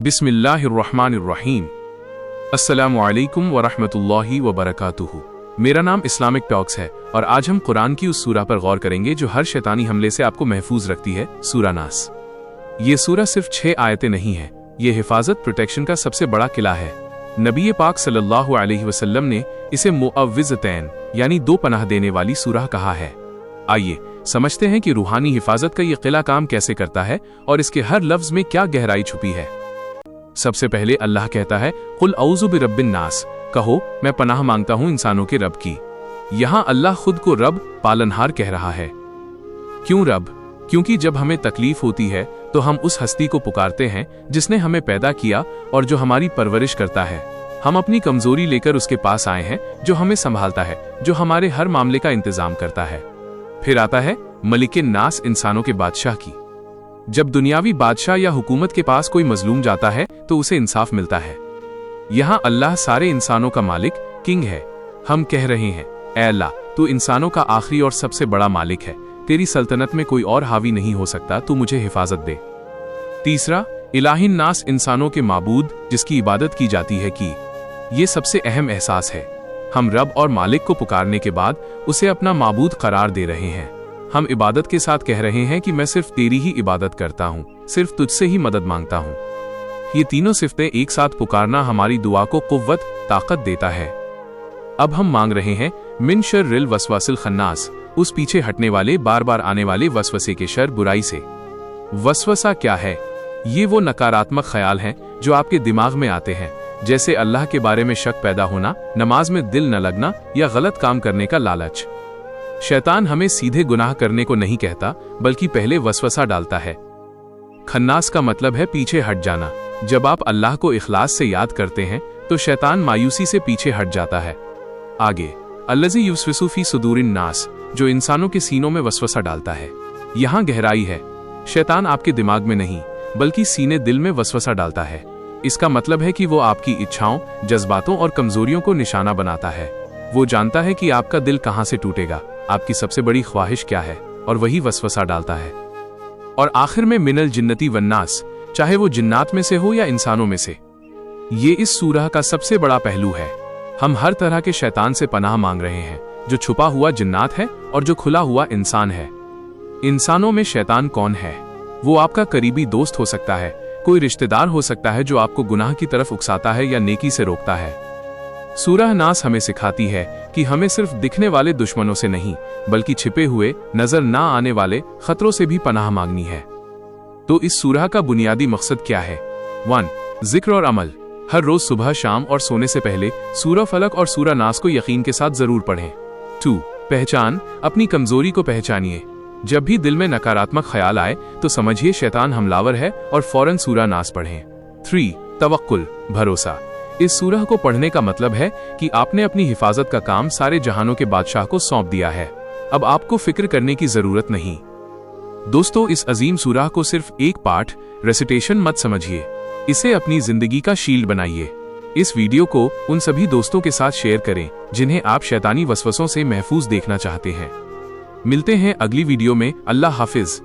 बिस्मिल्लाहिर्रहमानिर्रहीम। अस्सलामु अलैकुम वरहमतुल्लाहि वबरकातुहू। मेरा नाम इस्लामिक टॉक्स है और आज हम कुरान की उस सूरा पर गौर करेंगे जो हर शैतानी हमले से आपको महफूज रखती है, सूरा नास। ये सूरा सिर्फ 6 आयतें नहीं है, ये हिफाजत प्रोटेक्शन का सबसे बड़ा किला है। नबी पाक सल्लल्लाहु अलैहि वसल्लम ने इसे मुअव्विज़तैन यानी 2 पनाह देने वाली सूरा कहा है। आइए समझते हैं कि रूहानी हिफाजत का ये किला काम कैसे करता है और इसके हर लफ्ज में क्या गहराई छुपी है। सबसे पहले अल्लाह कहता है, कुल औज़ु बिरब्बिन नास, कहो मैं पनाह मांगता हूं इंसानों के रब की। यहां अल्लाह खुद को रब, पालनहार कह रहा है। क्यों रब? क्योंकि जब हमें तकलीफ होती है तो हम उस हस्ती को पुकारते हैं जिसने हमें पैदा किया और जो हमारी परवरिश करता है। हम अपनी कमजोरी लेकर उसके पास आए हैं जो हमें संभालता है, जो हमारे हर मामले का इंतजाम करता है। फिर आता है मलिके नास, इंसानों के बादशाह की। जब दुनियावी बादशाह या हुकूमत के पास कोई मजलूम जाता है तो उसे इंसाफ मिलता है। यहां अल्लाह सारे इंसानों का मालिक, किंग है। हम कह रहे हैं, ऐ अल्लाह तू इंसानों का आखिरी और सबसे बड़ा मालिक है, तेरी सल्तनत में कोई और हावी नहीं हो सकता, तू मुझे हिफाजत दे। तीसरा, इलाहिन नास, इंसानों के माबूद जिसकी इबादत की जाती है की। ये सबसे अहम एहसास है। हम रब और मालिक को पुकारने के बाद उसे अपना माबूद करार दे रहे हैं। हम इबादत के साथ कह रहे हैं कि मैं सिर्फ तेरी ही इबादत करता हूँ, सिर्फ तुझसे ही मदद मांगता हूँ। ये तीनों सिफतें एक साथ पुकारना हमारी दुआ को कुव्वत, ताकत देता है। अब हम मांग रहे हैं मिन शर्रिल वसवासिल खन्नास, उस पीछे हटने वाले बार बार आने वाले वसवसे के शर, बुराई से। वसवसा क्या है? ये वो नकारात्मक ख्याल हैं जो आपके दिमाग में आते हैं, जैसे अल्लाह के बारे में शक पैदा होना, नमाज में दिल न लगना या गलत काम करने का लालच। शैतान हमें सीधे गुनाह करने को नहीं कहता, बल्कि पहले वसवसा डालता है। खन्नास का मतलब है पीछे हट जाना। जब आप अल्लाह को इखलास से याद करते हैं तो शैतान मायूसी से पीछे हट जाता है। आगे अल्लज़ी युवस्विसु फी सुदूरिन नास, जो इंसानों के सीनों में वसवसा डालता है। यहाँ गहराई है। शैतान आपके दिमाग में नहीं बल्कि सीने दिल में वसवसा डालता है। इसका मतलब है कि वो आपकी इच्छाओं, जज्बातों और कमजोरियों को निशाना बनाता है। वो जानता है कि आपका दिल कहाँ से टूटेगा, आपकी सबसे बड़ी ख्वाहिश क्या है, और वही वसवसा डालता है। और आखिर में मिनल जिन्नती वन्नास, चाहे वो जिन्नात में से हो या इंसानों में से। ये इस सूरह का सबसे बड़ा पहलू है। हम हर तरह के शैतान से पनाह मांग रहे हैं, जो छुपा हुआ जिन्नात है और जो खुला हुआ इंसान है। इंसानों में शैतान कौन है? वो आपका करीबी दोस्त हो सकता है, कोई रिश्तेदार हो सकता है जो आपको गुनाह की तरफ उकसाता है या नेकी से रोकता है। सूरह नास हमें सिखाती है कि हमें सिर्फ दिखने वाले दुश्मनों से नहीं बल्कि छिपे हुए, नजर ना आने वाले खतरों से भी पनाह मांगनी है। तो इस सूरह का बुनियादी मकसद क्या है? 1. जिक्र और अमल। हर रोज सुबह, शाम और सोने से पहले सूरह फलक और सूरह नास को यकीन के साथ जरूर पढ़ें। 2. पहचान। अपनी कमजोरी को पहचानिए। जब भी दिल में नकारात्मक ख्याल आए तो समझिए शैतान हमलावर है और फौरन सूरह नास पढ़ें। 3. तवक्कुल, भरोसा। इस सूरह को पढ़ने का मतलब है कि आपने अपनी हिफाजत का काम सारे जहानों के बादशाह को सौंप दिया है। अब आपको फिक्र करने की जरूरत नहीं। दोस्तों, इस अजीम सूरह को सिर्फ एक पाठ, रेसिटेशन मत समझिए, इसे अपनी जिंदगी का शील्ड बनाइए। इस वीडियो को उन सभी दोस्तों के साथ शेयर करें जिन्हें आप शैतानी वसवसों से महफूज देखना चाहते हैं। मिलते हैं अगली वीडियो में। अल्लाह हाफिज।